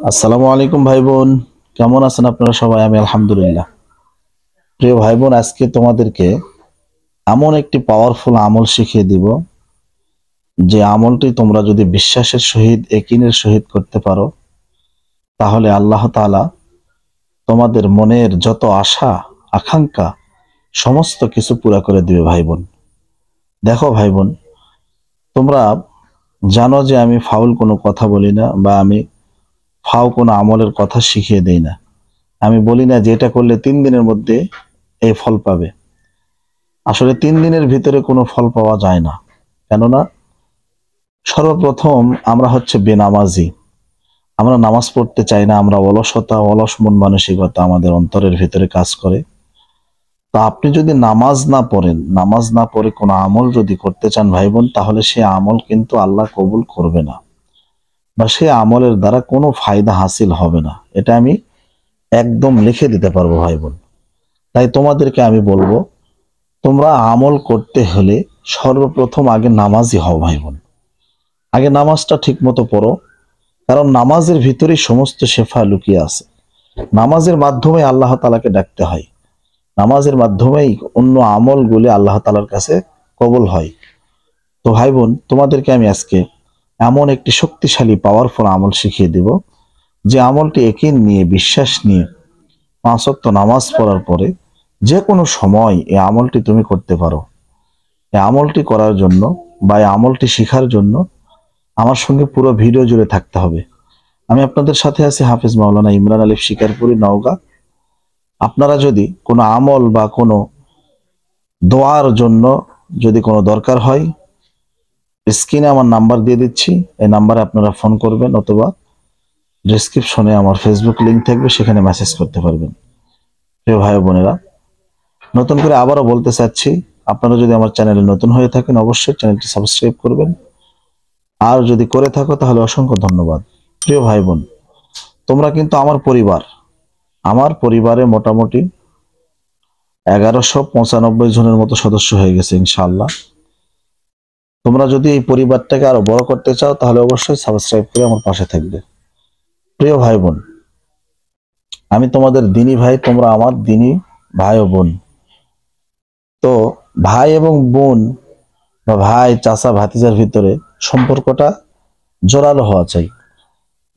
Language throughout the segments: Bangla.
আসসালামু আলাইকুম ভাই বোন, কেমন আছেন আপনারা সবাই? আমি আলহামদুলিল্লাহ। প্রিয় ভাই বোন, আজকে তোমাদেরকে এমন একটি পাওয়ারফুল আমল শিখিয়ে দিব, যে আমলটি তোমরা যদি বিশ্বাসের সহিত ইয়াকিনের সহিত করতে পারো, তাহলে আল্লাহ তাআলা তোমাদের মনের যত আশা আকাঙ্ক্ষা সমস্ত কিছু পুরা করে দিবে। ভাই বোন, দেখো ভাই বোন, তোমরা জানো যে আমি ফাউল কোনো কথা বলি না, বা আমি কোনো আমলের কথা শিখিয়ে দেই না। আমি বলি না যে এটা করলে 3 দিনের মধ্যে এই ফল পাবে। আসলে 3 দিনের ভিতরে কোনো ফল পাওয়া যায় না। কেননা সর্বপ্রথম আমরা হচ্ছে বেনামাজি, আমরা নামাজ পড়তে চাই না, আমরা অলস মন মানসিকতা আমাদের অন্তরের ভিতরে কাজ করে। তো আপনি যদি নামাজ না পড়েন, নামাজ না পড়ে কোনো আমল যদি করতে চান ভাই বোন, তাহলে সে আমল কিন্তু আল্লাহ কবুল করবে না, বা সে আমলের দ্বারা কোনো ফায়দা হাসিল হবে না। এটা আমি একদম লিখে দিতে পারবো ভাই বোন। তাই তোমাদেরকে আমি বলবো, তোমরা আমল করতে হলে সর্বপ্রথম আগে নামাজি হও ভাই বোন। আগে নামাজটা ঠিক মতো পড়ো, কারণ নামাজের ভিতরেই সমস্ত শেফা লুকিয়ে আছে। নামাজের মাধ্যমে আল্লাহ তাআলাকে ডাকতে হয়, নামাজের মাধ্যমেই অন্য আমলগুলি আল্লাহ তাআলার কাছে কবুল হয়। তো ভাই বোন, তোমাদেরকে আমি আজকে এমন একটি শক্তিশালী পাওয়ারফুল আমল শিখিয়ে দিব, যে আমলটি ইয়াকিন নিয়ে, বিশ্বাস নিয়ে 5 ওয়াক্ত নামাজ পড়ার পরে যে কোনো সময় এই আমলটি তুমি করতে পারো। এই আমলটি করার জন্য বা এই আমলটি শেখার জন্য আমার সঙ্গে পুরো ভিডিও জুড়ে থাকতে হবে। আমি আপনাদের সাথে আছি হাফেজ মাওলানা ইমরান আলিফ শিকারপুরি, নওগাঁ। আপনারা যদি কোনো আমল বা কোনো দোয়ার জন্য যদি কোনো দরকার হয়, স্ক্রিনে আমার নাম্বার দিয়ে দিচ্ছি, এই নাম্বারে আপনারা ফোন করবেন, অথবা ডেসক্রিপশনে আমার ফেসবুক লিংক থাকবে, সেখানে মেসেজ করতে পারবেন। প্রিয় ভাই বোনেরা, নতুন করে আবারও বলতে চাচ্ছি, আপনারা যদি আমার চ্যানেলে নতুন হয়ে থাকেন, অবশ্যই চ্যানেলটি সাবস্ক্রাইব করবেন, আর যদি করে থাকো তাহলে অসংখ্য ধন্যবাদ। প্রিয় ভাই বোন, তোমরা কিন্তু আমার পরিবার, আমার পরিবারে মোটামুটি 1195 জনের মতো সদস্য হয়ে গেছে ইনশাআল্লাহ। তোমরা যদি এই পরিবারটাকে আরো বড় করতে চাও, তাহলে অবশ্যই সাবস্ক্রাইব করে আমার পাশে থাকবে। প্রিয় ভাই বোন, আমি তোমাদের দিনী ভাই, তোমরা আমার দিনী ভাই ও বোন। তো ভাই এবং বোন, বা ভাই চাচা ভাতিজার ভিতরে সম্পর্কটা জোরালো হওয়া চাই।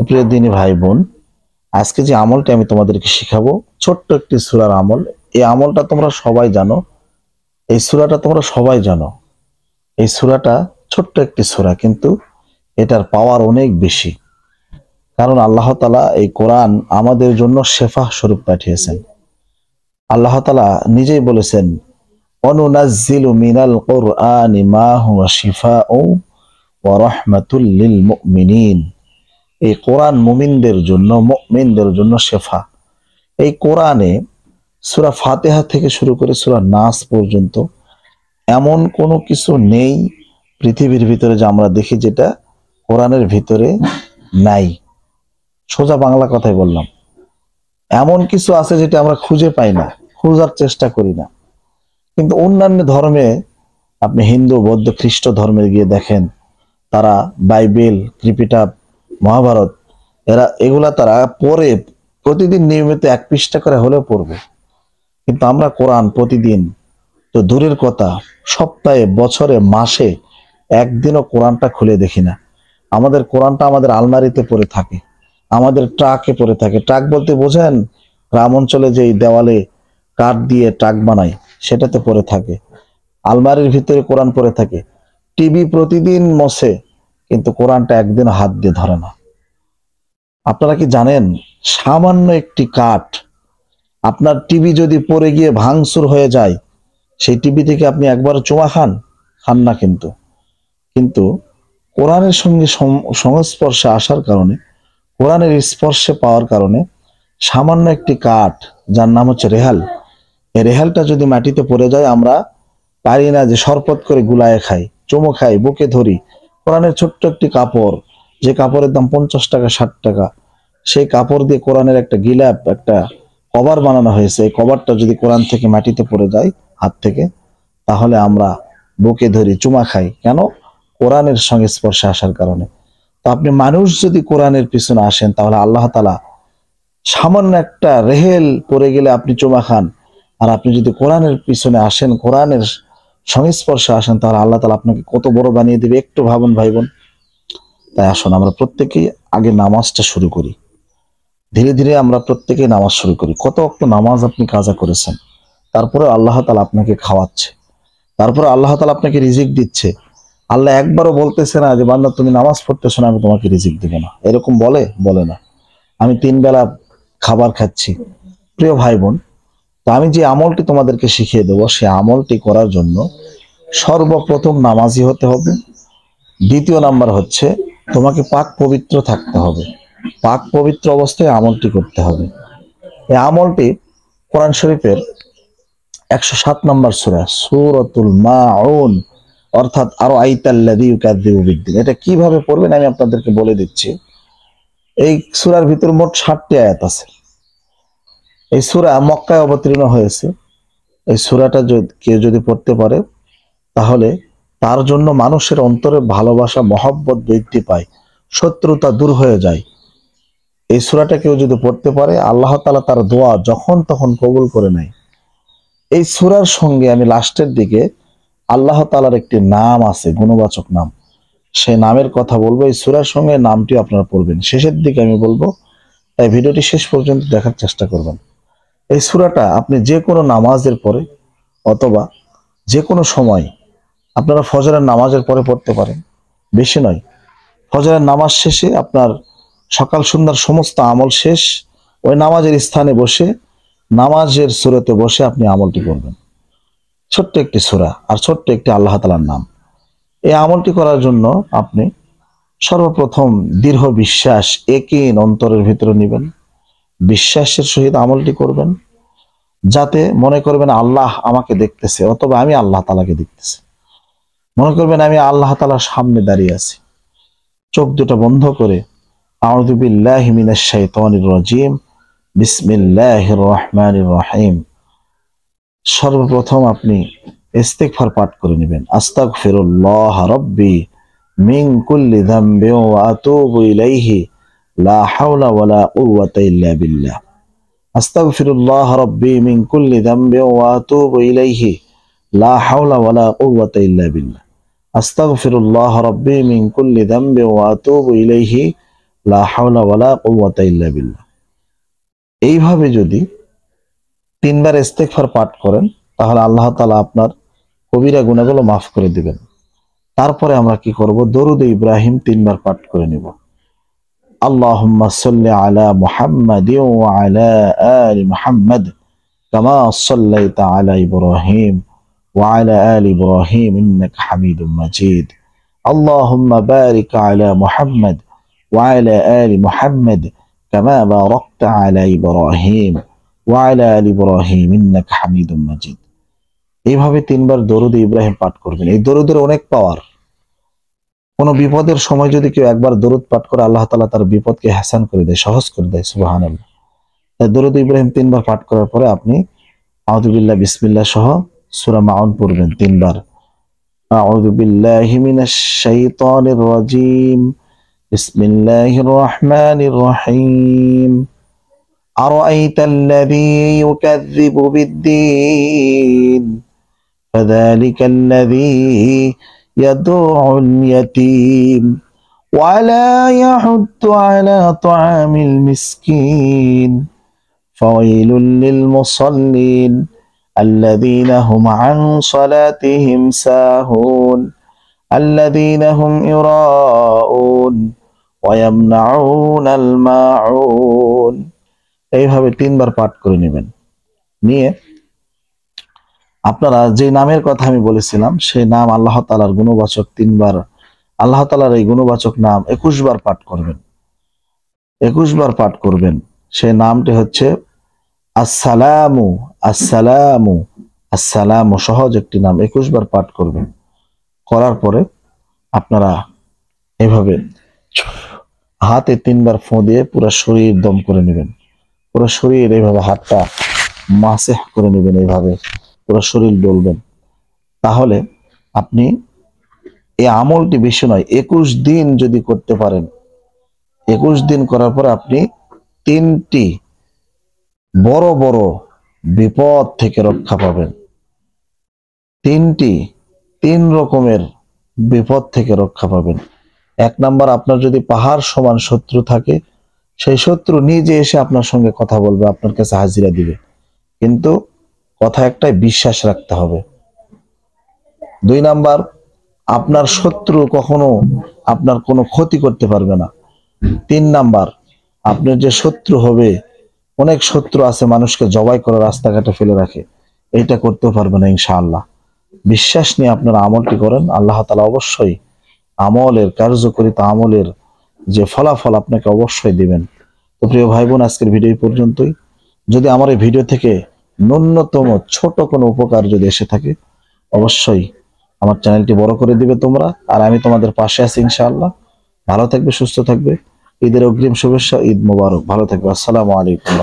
প্রিয় দিনী ভাই বোন, আজকে যে আমলটা আমি তোমাদেরকে শিখাবো, ছোট্ট একটি সূরার আমল। এই আমলটা তোমরা সবাই জানো, এই সূরাটা তোমরা সবাই জানো। এই সূরাটা ছোট্ট একটি সূরা, কিন্তু এটার পাওয়ার অনেক বেশি। কারণ আল্লাহ তাআলা এই কোরআন আমাদের জন্য শেফা স্বরূপ পাঠিয়েছেন। আল্লাহ তাআলা নিজেই বলেছেন, অনুনাজ্জিলু মিনাল কুরআনি মা হুয়া শিফাউ ওয়া রাহমাতুল লিল মুমিনিন। এই কোরআন মুমিনদের জন্য, মুমিনদের জন্য শেফা। এই কোরআনে সূরা ফাতিহা থেকে শুরু করে সূরা নাস পর্যন্ত এমন কোনো কিছু নেই পৃথিবীর ভিতরে যে আমরা দেখি যেটা কোরআনের ভিতরে নাই। সোজা বাংলা কথাই বললাম, এমন কিছু আছে যেটা আমরা খুঁজে পাই না, খোঁজার চেষ্টা করি না। কিন্তু অন্যান্য ধর্মে, আপনি হিন্দু, বৌদ্ধ, খ্রিস্ট ধর্মে গিয়ে দেখেন, তারা বাইবেল, ত্রিপিটক, মহাভারত, এগুলা তারা পড়ে, প্রতিদিন নিয়মিত 1 পৃষ্ঠা করে হলেও পড়বে। কিন্তু আমরা কোরআন প্রতিদিন তো দূরের কথা, সপ্তাহে, বছরে, মাসে একদিনও কোরআনটা খুলে দেখি না। আমাদের কোরআনটা আমাদের আলমারিতে পড়ে থাকে, আমাদের ট্রাকে পড়ে থাকে। ট্রাক বলতে বোঝেন, গ্রাম অঞ্চলে যে দেওয়ালে কাঠ দিয়ে ট্রাক বানায়, সেটাতে পড়ে থাকে। আলমারির ভিতরে কোরআন পড়ে থাকে। টিভি প্রতিদিন মোছে, কিন্তু কোরআনটা একদিন হাত দিয়ে ধরে না। আপনারা কি জানেন, সামান্য একটি কাঠ, আপনার টিভি যদি পড়ে গিয়ে ভাঙচুর হয়ে যায়, সেই টিভি থেকে আপনি একবার চুমা খান? খান না। কিন্তু কিন্তু কোরআনের সঙ্গে সংস্পর্শে আসার কারণে, কোরআনের স্পর্শে পাওয়ার কারণে, সামান্য একটি কাঠ, যার নাম হচ্ছে রেহাল, এই রেহালটা যদি মাটিতে পড়ে যায়, আমরা পারি না যে শরবত করে গুলায় খাই, চুমো খাই, বুকে ধরি। কোরআনের ছোট্ট একটি কাপড়, যে কাপড়ের দাম 50 টাকা, 60 টাকা, সেই কাপড় দিয়ে কোরআনের একটা গিলাপ, একটা কভার বানানো হয়েছে। এই কভারটা যদি কোরআন থেকে মাটিতে পড়ে যায় হাত থেকে, তাহলে আমরা বুকে ধরি, চুমা খাই। কেন? কোরআনের সংস্পর্শে আসার কারণে। তো আপনি মানুষ যদি কোরআনের পিছনে আসেন তাহলে আল্লাহ তাআলা সামান্য একটা রেহেল পড়ে গেলে আপনি চুমা খান, আর আপনি যদি কোরআনের পিছনে আসেন, কোরআনের সংস্পর্শে আসেন, তাহলে আল্লাহ তাআলা আপনাকে কত বড় বানিয়ে দিবে একটু ভাবুন ভাই বোন। তাই আসুন আমরা প্রত্যেকেই আগে নামাজটা শুরু করি, ধীরে ধীরে আমরা প্রত্যেকেই নামাজ শুরু করি। কত ওয়াক্ত নামাজ আপনি কাজা করেছেন, তারপরে আল্লাহ তাআলা আপনাকে খাওয়াচ্ছে, তারপরে আল্লাহ তাআলা আপনাকে রিজিক দিচ্ছে। আল্লাহ একবারও বলতেছে না যে বান্দা তুমি নামাজ পড়তেছো না, আমি তোমাকে রিজিক দিব না, এরকম বলে না। আমি 3 বেলা খাবার খাচ্ছি। প্রিয় ভাই বোন, তো আমি যে আমলটি তোমাদেরকে শিখিয়ে দেবো, সে আমলটি করার জন্য সর্বপ্রথম নামাজি হতে হবে। দ্বিতীয় নাম্বার হচ্ছে তোমাকে পাক পবিত্র থাকতে হবে। পাক পবিত্র অবস্থায় আমলটি করতে হবে। এই আমলটি কোরআন শরীফের 107 নম্বর সূরা সূরাতুল মাউন, অর্থাৎ আরো আইতাল্লাযী ইউকাযযিবু বিদ্দিন। এটা কিভাবে পড়বেন আমি আপনাদেরকে বলে দিচ্ছি। এই সূরার ভিতর মোট 60টি আয়াত আছে। এই সূরা মক্কায় অবতীর্ণ হয়েছে। এই সূরাটা কেউ যদি পড়তে পারে তাহলে তার জন্য মানুষের অন্তরে ভালোবাসা মহব্বত বৃদ্ধি পায়, শত্রুতা দূর হয়ে যায়। এই সূরাটা কেউ যদি পড়তে পারে আল্লাহ তাআলা তার দোয়া যখন তখন কবুল করে নেয়। এই সূরার সঙ্গে আমি লাস্টের দিকে আল্লাহ তাআলার একটি নাম আছে, গুণবাচক নাম, সেই নামের কথা বলবো। এই সূরার সঙ্গে নামটি আপনারা পড়বেন, শেষের দিকে আমি বলবো। তাই ভিডিওটি শেষ পর্যন্ত দেখার চেষ্টা করবেন। এই সূরাটা আপনি যে কোনো নামাজের পরে অথবা যে কোনো সময় আপনারা ফজরের নামাজের পরে পড়তে পারেন, বেশি নয়। ফজরের নামাজ শেষে আপনার সকাল সন্ধ্যার সমস্ত আমল শেষ, ওই নামাজের স্থানে বসে নামাজের সূরাতে বসে আপনি আমলটি করবেন। ছোট্ট একটি সূরা আর ছোট্ট একটি আল্লাহ তাআলার নাম। এই আমলটি করার জন্য আপনি সর্বপ্রথম দৃঢ় বিশ্বাস একিন অন্তরের ভিতরে নেবেন, বিশ্বাসের সহিত আমলটি করবেন, যাতে মনে করবেন আল্লাহ আমাকে দেখতেছে অথবা আমি আল্লাহ তাআলাকে দেখতেছি। মনে করবেন আমি আল্লাহ তাআলার সামনে দাঁড়িয়ে আছি। চোখ দুটো বন্ধ করে আউযু বিল্লাহি মিনাশ শাইতানির রাজিম, বিসমিল্লাহির রহমানির রহিম। সর্বপ্রথম আপনি ইস্তিগফার পাঠ করে নেবেন। আস্তাগফিরুল্লাহ রাব্বি মিন কুল্লি যামবি ওয়া আতুবু ইলাইহি লা হাওলা ওয়ালা কুওয়াতা ইল্লা বিল্লাহ। আস্তাগফিরুল্লাহ রাব্বি মিন কুল্লি যামবি ওয়া আতুবু ইলাইহি লা হাওলা ওয়ালা কুওয়াতা ইল্লা বিল্লাহ। আস্তাগফিরুল্লাহ রাব্বি মিন কুল্লি যামবি ওয়া আতুবু ইলাইহি লা হাওলা ওয়ালা কুওয়াতা ইল্লা বিল্লাহ। এইভাবে যদি 3 বার ইস্তিগফার পাঠ করেন তাহলে আল্লাহ তাআলা আপনার কবিরা গুনাহগুলো মাফ করে দিবেন। তারপরে আমরা কি করব, দরুদ ইব্রাহিম 3 বার পাঠ করে নিব। আল্লাহুম্মা সাল্লি আলা মুহাম্মাদিন ওয়া আলা আলি মুহাম্মাদ কামা সাল্লাইতা আলা ইব্রাহিম ওয়া আলা আলি ইব্রাহিম ইন্নাকা হামিদুম মাজিদ। আল্লাহুম্মা বারিক আলা মুহাম্মাদ ওয়া আলা আলি মুহাম্মাদ কামা বারাকতা আলা ইব্রাহিম ওয়া আলা আলি ইব্রাহিম ইন্নাকা হামিদুম মাজিদ। এইভাবে 3 বার দরুদ ইব্রাহিম পাঠ করবেন। এই দরুদের অনেক পাওয়ার। কোনো বিপদের সময় যদি কেউ একবার দরুদ পাঠ করে আল্লাহ তাআলা তার বিপদকে হাসান করে দেয়, সহজ করে দেয়। সুবহানাল্লাহ। তাই দরুদ ইব্রাহিম 3 বার পাঠ করার পরে আপনি আউযু বিল্লাহ বিসমিল্লাহ সহ সূরা মাউন পড়বেন 3 বার। আউযু বিল্লাহি মিনাশ শাইতানির রাজিম, বিসমিল্লাহির রহমানির রহিম। আরাআইতাল্লাযী ইউকাযযিবু বিদ্দীন ফাযালিকাল্লাযী ইয়াদউল ইয়াতীম ওয়া লা ইয়াহুদ্দু আলা তা'আমিল মিসকিন ফাওয়াইলুল লিল মুসাল্লিন আল্লাযীনা হুম আন সালাতিহিম সাহুন আল্লাযীনা হুম ইউরাউন ওয়া ইয়ামনাউনাল মাউন। এইভাবে 3 বার পাঠ করে নেবেন। নিয়ে আপনারা যে নামের কথা আমি বলেছিলাম সেই নাম আল্লাহ তাআলার গুণবাচক 3 বার, আল্লাহ তাআলার এই গুণবাচক নাম 21 বার পাঠ করবেন। 21 বার পাঠ করবেন। সেই নামটি হচ্ছে আসসালামু আসসালামু আসসালামু। সহজ একটি নাম, 21 বার পাঠ করবেন। করার পরে আপনারা এইভাবে হাতে 3 বার ফু দিয়ে পুরো শরীর দম করে নেবেন। পুরো শরীর এইভাবে হাতটা মাসেহ করে নেবেন, এইভাবে পুরো শরীর ডলবেন। তাহলে আপনি এই আমলটি বেশি নয়, 21 দিন যদি করতে পারেন, 21 দিন করার পরে আপনি 3টি বড় বড় বিপদ থেকে রক্ষা পাবেন। 3 রকমের বিপদ থেকে রক্ষা পাবেন। 1 নাম্বার, আপনার যদি পাহাড় সমান শত্রু থাকে, সেই শত্রু নিজে এসে আপনার সঙ্গে কথা বলবে, আপনার কাছে হাজিরা দিবে, কিন্তু কথা একটাই, বিশ্বাস রাখতে হবে। 2 নাম্বার, আপনার শত্রু কখনো আপনার কোনো ক্ষতি করতে পারবে না। 3 নাম্বার, আপনার যে শত্রু হবে, অনেক শত্রু আছে মানুষকে জবাই করে রাস্তাঘাটে ফেলে রাখে, এটা করতেও পারবে না ইনশাআল্লাহ। বিশ্বাস নিয়ে আপনারা আমলটি করেন, আল্লাহ তাআলা অবশ্যই আমলের কার্যকারিতা, আমলের যে ফলাফল আপনাকে অবশ্যই দিবেন। তো প্রিয় ভাই বোন, আজকের ভিডিও পর্যন্তই। যদি আমার এই ভিডিও থেকে ন্যূনতম ছোট কোনো উপকার যদি এসে থাকে, অবশ্যই আমার চ্যানেলটি বড় করে দিবে তোমরা, আর আমি তোমাদের পাশে আছি ইনশাআল্লাহ। ভালো থাকবে, সুস্থ থাকবে। ঈদের অগ্রিম শুভেচ্ছা, ঈদ মোবারক। ভালো থাকবে। আসসালামু আলাইকুম।